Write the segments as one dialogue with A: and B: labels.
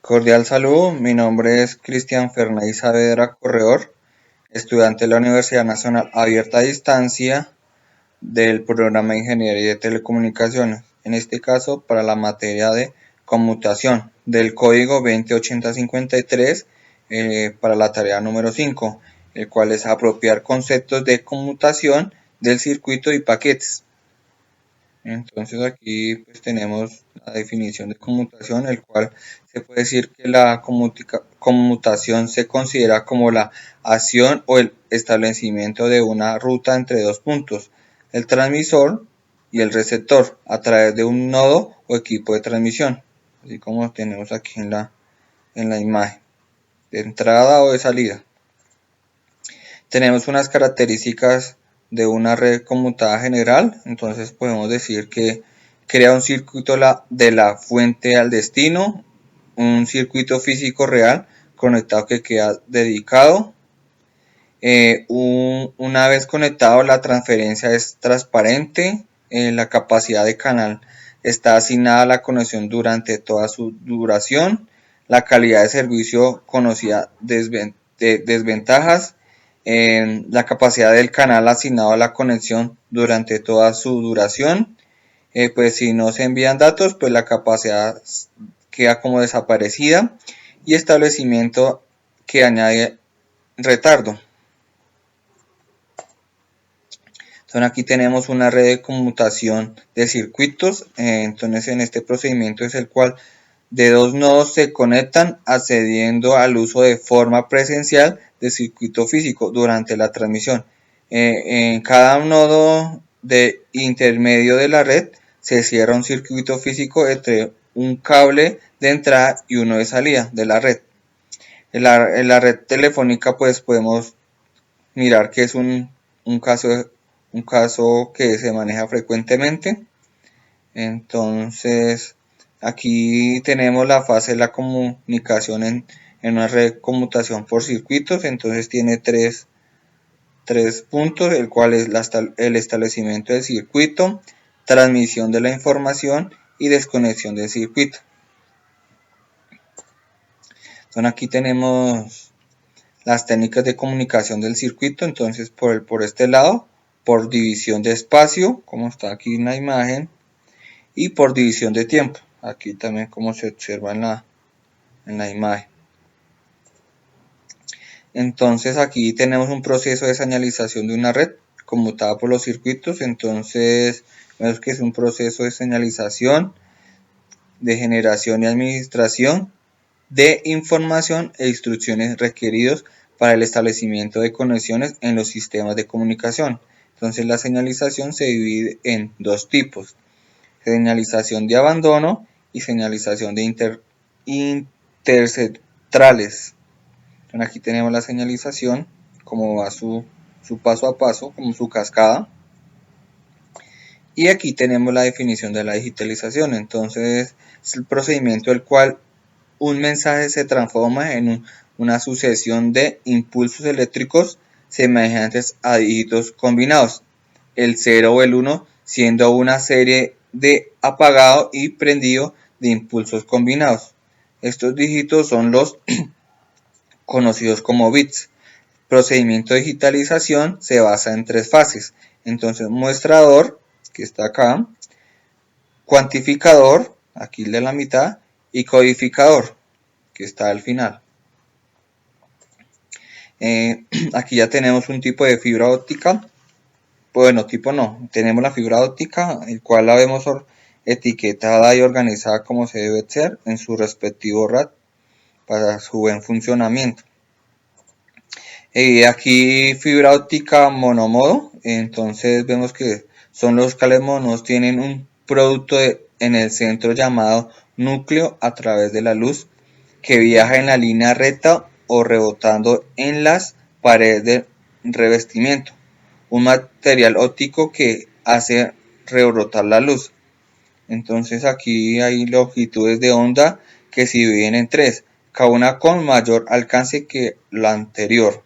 A: Cordial saludo, mi nombre es Cristian Fernández Saavedra Corredor, estudiante de la Universidad Nacional Abierta a Distancia del programa de Ingeniería de Telecomunicaciones, en este caso para la materia de conmutación del código 208053 para la tarea número 5, el cual es apropiar conceptos de conmutación del circuito y paquetes. Entonces aquí pues tenemos la definición de conmutación, el cual se puede decir que la conmutación se considera como la acción o el establecimiento de una ruta entre dos puntos, el transmisor y el receptor, a través de un nodo o equipo de transmisión, así como tenemos aquí en la imagen, de entrada o de salida. Tenemos unas características de una red conmutada general, entonces podemos decir que crea un circuito de la fuente al destino, un circuito físico real conectado que queda dedicado. Una vez conectado, la transferencia es transparente, la capacidad de canal está asignada a la conexión durante toda su duración, la calidad de servicio conocida desventajas, la capacidad del canal asignado a la conexión durante toda su duración, pues si no se envían datos, pues la capacidad queda como desaparecida, y establecimiento que añade retardo. Entonces aquí tenemos una red de conmutación de circuitos, entonces en este procedimiento es el cual de dos nodos se conectan accediendo al uso de forma presencial de circuito físico durante la transmisión. En cada nodo de intermedio de la red se cierra un circuito físico entre un cable de entrada y uno de salida de la red. En la red telefónica pues podemos mirar que es un caso que se maneja frecuentemente. Entonces aquí tenemos la fase de la comunicación en una red de conmutación por circuitos. Entonces tiene tres puntos, el cual es el establecimiento del circuito, transmisión de la información y desconexión del circuito. Entonces aquí tenemos las técnicas de comunicación del circuito. Entonces por este lado, por división de espacio, como está aquí en la imagen, y por división de tiempo, aquí también como se observa en la imagen. Entonces aquí tenemos un proceso de señalización de una red conmutada por los circuitos. Entonces vemos que es un proceso de señalización, de generación y administración de información e instrucciones requeridos para el establecimiento de conexiones en los sistemas de comunicación. Entonces la señalización se divide en dos tipos: señalización de abandono y señalización de intercentrales. Entonces aquí tenemos la señalización, como va su paso a paso, como su cascada. Y aquí tenemos la definición de la digitalización. Entonces es el procedimiento el cual un mensaje se transforma en una sucesión de impulsos eléctricos semejantes a dígitos combinados, el 0 o el 1 siendo una serie de apagado y prendido de impulsos combinados. Estos dígitos son los conocidos como bits. El procedimiento de digitalización se basa en tres fases. Entonces, muestrador, que está acá, cuantificador, aquí el de la mitad, y codificador, que está al final. Aquí ya tenemos un tipo de fibra óptica. Bueno, tipo no, tenemos la fibra óptica, el cual la vemos etiquetada y organizada como se debe ser en su respectivo RAT para su buen funcionamiento. Aquí fibra óptica monomodo, entonces vemos que son los cables monos, tienen un producto en el centro llamado núcleo a través de la luz que viaja en la línea recta o rebotando en las paredes del revestimiento, un material óptico que hace rebotar la luz. Entonces aquí hay longitudes de onda que se dividen en tres, cada una con mayor alcance que la anterior.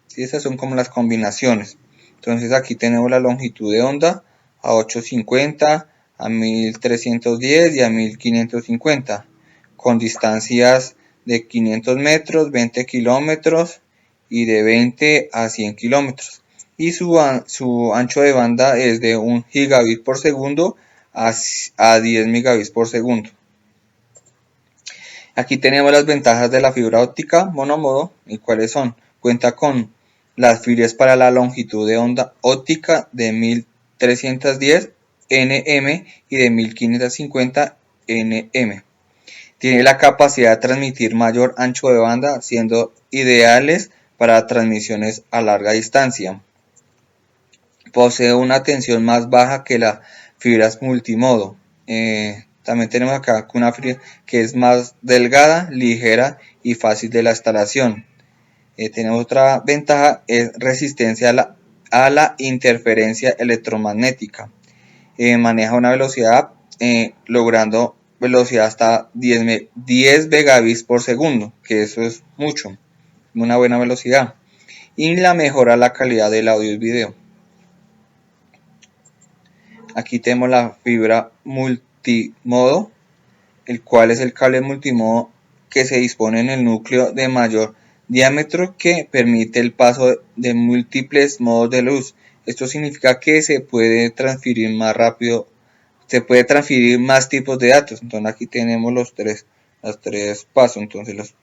A: ¿Sí? Esas son como las combinaciones. Entonces aquí tenemos la longitud de onda a 850, a 1310 y a 1550. con distancias de 500 metros, 20 kilómetros y de 20 a 100 kilómetros. Y su ancho de banda es de 1 gigabit por segundo a 10 megabits por segundo. Aquí tenemos las ventajas de la fibra óptica monomodo, y cuáles son. Cuenta con las fibras para la longitud de onda óptica de 1310 nm y de 1550 nm. Tiene la capacidad de transmitir mayor ancho de banda, siendo ideales para transmisiones a larga distancia. Posee una tensión más baja que las fibras multimodo. También tenemos acá una fibra que es más delgada, ligera y fácil de la instalación. Tenemos otra ventaja, es resistencia a la interferencia electromagnética. Maneja una velocidad logrando velocidad hasta 10 megabits por segundo, que eso es mucho, una buena velocidad. Y la mejora la calidad del audio y video. Aquí tenemos la fibra multimodo, el cual es el cable multimodo que se dispone en el núcleo de mayor diámetro que permite el paso de múltiples modos de luz. Esto significa que se puede transferir más rápido, se puede transferir más tipos de datos. Entonces aquí tenemos los tres pasos, entonces los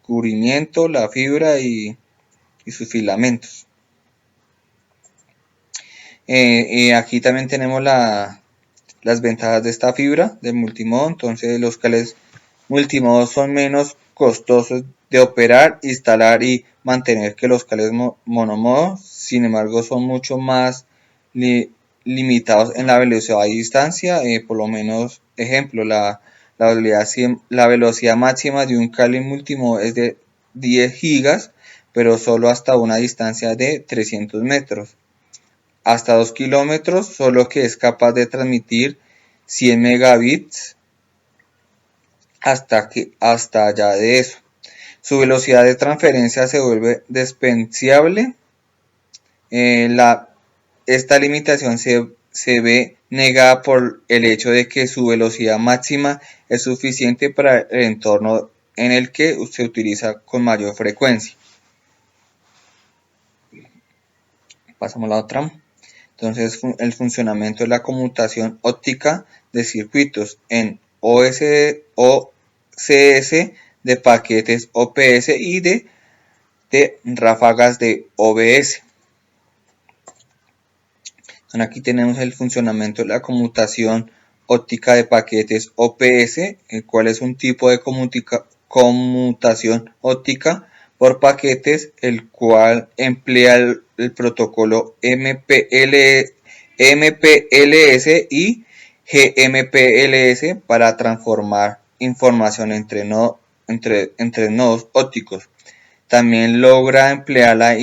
A: cubrimiento, la fibra y sus filamentos. Aquí también tenemos las ventajas de esta fibra del multimodo. Entonces los cables multimodo son menos costosos de operar, instalar y mantener que los cables monomodo. Sin embargo, son mucho más limitados en la velocidad y distancia. Por lo menos, ejemplo, la velocidad máxima de un cable multimodo es de 10 gigas, pero solo hasta una distancia de 300 metros. Hasta 2 kilómetros, solo que es capaz de transmitir 100 megabits hasta allá de eso. Su velocidad de transferencia se vuelve despreciable. Esta limitación se ve negada por el hecho de que su velocidad máxima es suficiente para el entorno en el que se utiliza con mayor frecuencia. Pasamos a la otra. Entonces, el funcionamiento de la conmutación óptica de circuitos en OCS de paquetes OPS y de ráfagas de OBS. Aquí tenemos el funcionamiento de la conmutación óptica de paquetes OPS, el cual es un tipo de conmutación óptica por paquetes, el cual emplea el protocolo MPLS y GMPLS para transformar información entre nodos ópticos. También logra emplear la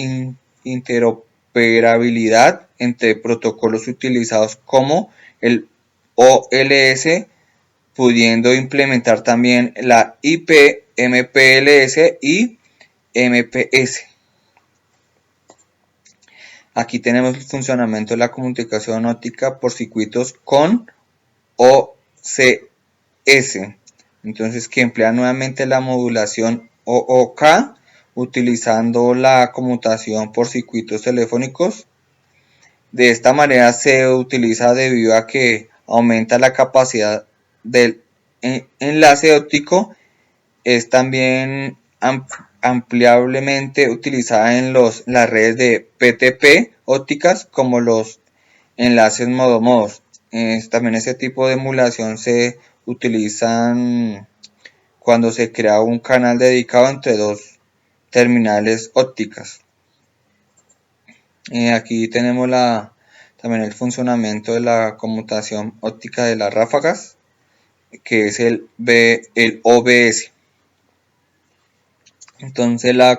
A: interoperabilidad entre protocolos utilizados como el OLS, pudiendo implementar también la IP, MPLS y MPS. Aquí tenemos el funcionamiento de la comunicación óptica por circuitos con OCS. Entonces, que emplea nuevamente la modulación OOK, utilizando la conmutación por circuitos telefónicos. De esta manera se utiliza debido a que aumenta la capacidad del enlace óptico. Es también ampliablemente utilizada en las redes de PTP ópticas como los enlaces modo-modos. También este tipo de emulación se utilizan cuando se crea un canal dedicado entre dos terminales ópticas. Aquí tenemos también el funcionamiento de la conmutación óptica de las ráfagas, que es el OBS. Entonces la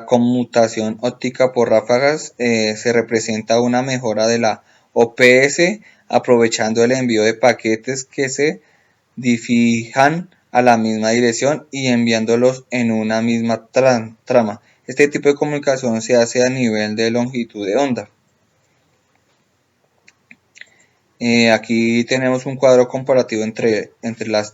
A: conmutación óptica por ráfagas se representa una mejora de la OPS, aprovechando el envío de paquetes que se dirijan a la misma dirección y enviándolos en una misma trama. Este tipo de comunicación se hace a nivel de longitud de onda. Aquí tenemos un cuadro comparativo entre las